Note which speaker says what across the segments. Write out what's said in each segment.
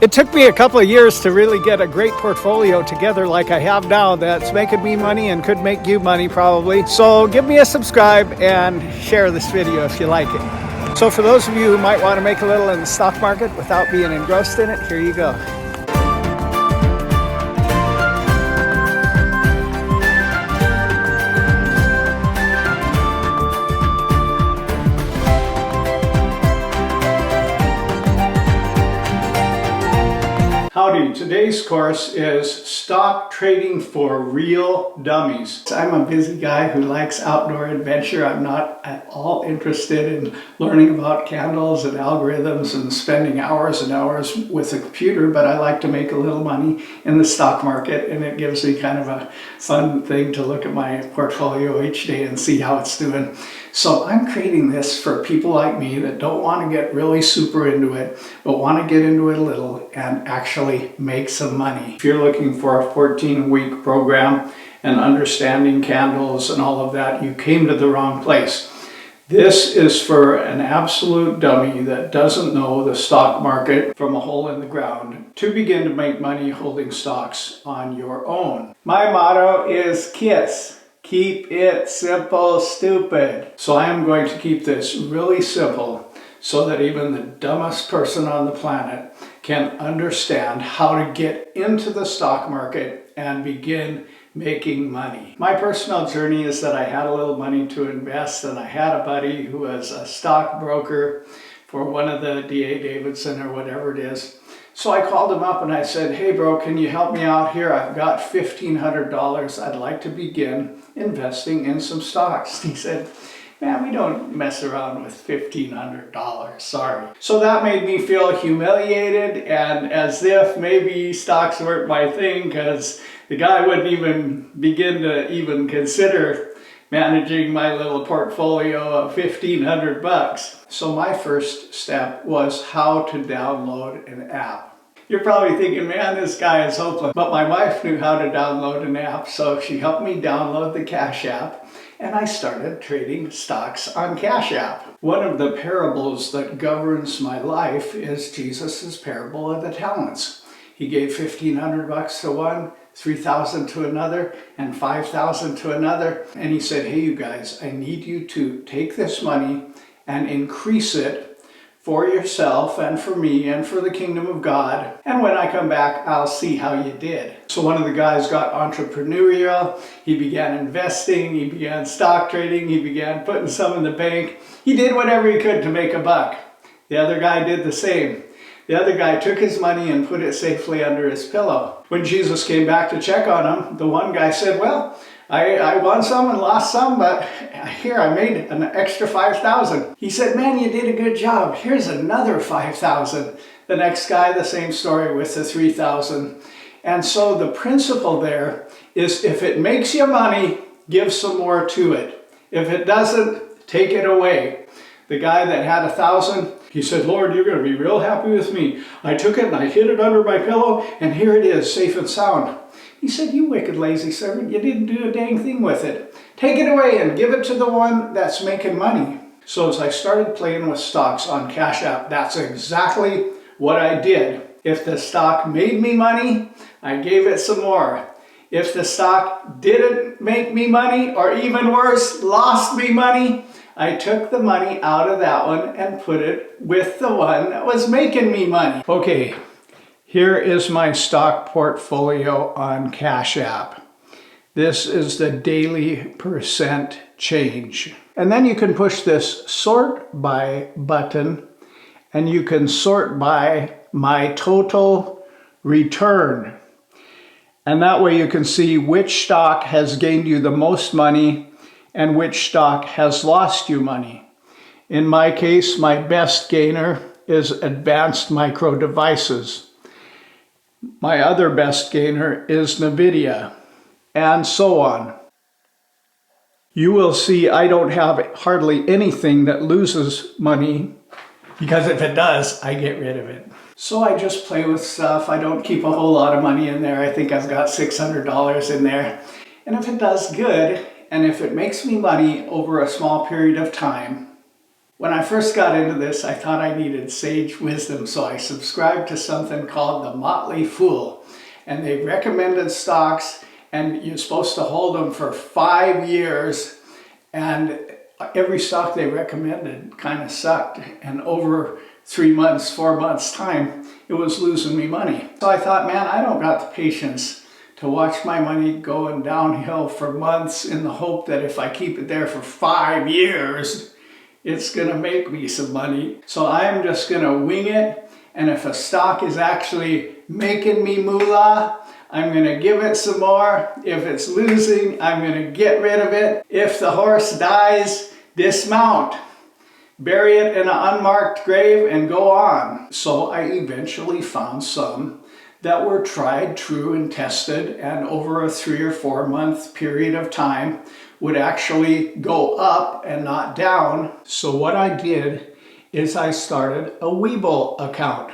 Speaker 1: It took me a couple of years to really get a great portfolio together like I have now that's making me money and could make you money probably. So give me a subscribe and share this video if you like it. So for those of you who might want to make a little in the stock market without being engrossed in it, here you go. Howdy, today's course is stock trading for real dummies. I'm a busy guy who likes outdoor adventure. I'm not at all interested in learning about candles and algorithms and spending hours and hours with a computer, but I like to make a little money in the stock market, and it gives me kind of a fun thing to look at my portfolio each day and see how it's doing. So I'm creating this for people like me that don't want to get really super into it, but want to get into it a little and actually make some money. If you're looking for a 14-week program and understanding candles and all of that, you came to the wrong place. This is for an absolute dummy that doesn't know the stock market from a hole in the ground to begin to make money holding stocks on your own. My motto is KISS. Keep it simple, stupid. So I am going to keep this really simple so that even the dumbest person on the planet can understand how to get into the stock market and begin making money. My personal journey is that I had a little money to invest, and I had a buddy who was a stockbroker for one of the D.A. Davidson or whatever it is. So I called him up and I said, hey bro, can you help me out here? I've got $1,500. I'd like to begin investing in some stocks. He said, man, we don't mess around with $1,500, sorry. So that made me feel humiliated and as if maybe stocks weren't my thing, because the guy wouldn't even begin to even consider managing my little portfolio of $1,500. So my first step was how to download an app. You're probably thinking, man, this guy is hopeless. But my wife knew how to download an app, so she helped me download the Cash App, and I started trading stocks on Cash App. One of the parables that governs my life is Jesus' parable of the talents. He gave $1,500 to one, 3,000 to another, and 5,000 to another. And he said, hey, you guys, I need you to take this money and increase it for yourself and for me and for the kingdom of God. And when I come back, I'll see how you did. So one of the guys got entrepreneurial. He began investing. He began stock trading. He began putting some in the bank. He did whatever he could to make a buck. The other guy did the same. The other guy took his money and put it safely under his pillow. When Jesus came back to check on him, the one guy said, well, I won some and lost some, but here I made an extra 5,000. He said, man, you did a good job. Here's another 5,000. The next guy, the same story with the 3,000. And so the principle there is if it makes you money, give some more to it. If it doesn't, take it away. The guy that had 1,000, he said, Lord, you're going to be real happy with me. I took it and I hid it under my pillow, and here it is, safe and sound. He said, you wicked lazy servant, you didn't do a dang thing with it. Take it away and give it to the one that's making money. So as I started playing with stocks on Cash App, that's exactly what I did. If the stock made me money, I gave it some more. If the stock didn't make me money, or even worse, lost me money, I took the money out of that one and put it with the one that was making me money. Okay, here is my stock portfolio on Cash App. This is the daily percent change. And then you can push this sort by button and you can sort by my total return. And that way you can see which stock has gained you the most money and which stock has lost you money. In my case, my best gainer is Advanced Micro Devices. My other best gainer is NVIDIA, and so on. You will see I don't have hardly anything that loses money, because if it does, I get rid of it. So I just play with stuff. I don't keep a whole lot of money in there. I think I've got $600 in there. And if it does good, and if it makes me money over a small period of time, When I first got into this, I thought I needed sage wisdom, so I subscribed to something called the Motley Fool. And they recommended stocks, and you're supposed to hold them for 5 years. And every stock they recommended kind of sucked. And over 3 months, 4 months time, it was losing me money. So I thought, man, I don't got the patience to watch my money going downhill for months in the hope that if I keep it there for 5 years, it's gonna make me some money. So I'm just gonna wing it. And if a stock is actually making me moolah, I'm gonna give it some more. If it's losing, I'm gonna get rid of it. If the horse dies, dismount. Bury it in an unmarked grave and go on. So I eventually found some that were tried, true, and tested, and over a 3 or 4 month period of time would actually go up and not down. So what I did is I started a Webull account.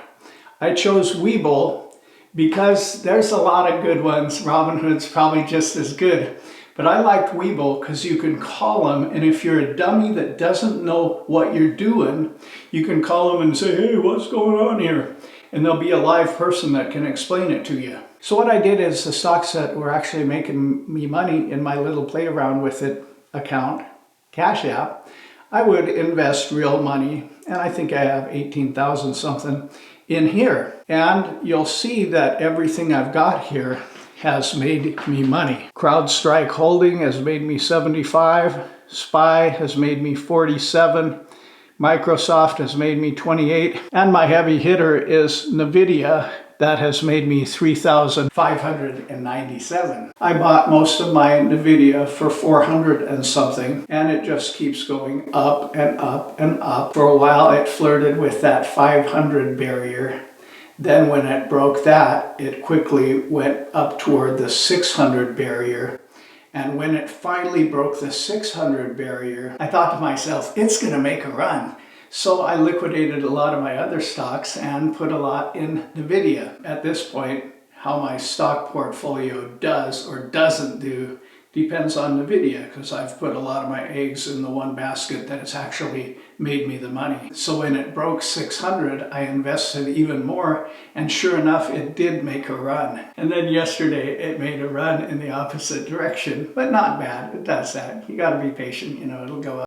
Speaker 1: I chose Webull because there's a lot of good ones. Robinhood's probably just as good. But I liked Webull because you can call them, and if you're a dummy that doesn't know what you're doing, you can call them and say, hey, what's going on here? And there'll be a live person that can explain it to you. So what I did is the stocks that were actually making me money in my little play around with it account, Cash App, I would invest real money, and I think I have 18,000 something in here. And you'll see that everything I've got here has made me money. CrowdStrike Holding has made me 75, SPY has made me 47, Microsoft has made me 28, and my heavy hitter is Nvidia. That has made me 3,597. I bought most of my Nvidia for 400 and something, and it just keeps going up and up and up. For a while it flirted with that 500 barrier. Then when it broke that, it quickly went up toward the 600 barrier. And when it finally broke the 600 barrier, I thought to myself, it's gonna make a run. So I liquidated a lot of my other stocks and put a lot in Nvidia. At this point, how my stock portfolio does or doesn't do depends on Nvidia, because I've put a lot of my eggs in the one basket that has actually made me the money. So when it broke 600, I invested even more, and sure enough, it did make a run. And then yesterday, it made a run in the opposite direction, but not bad. It does that. You gotta be patient, you know, it'll go up.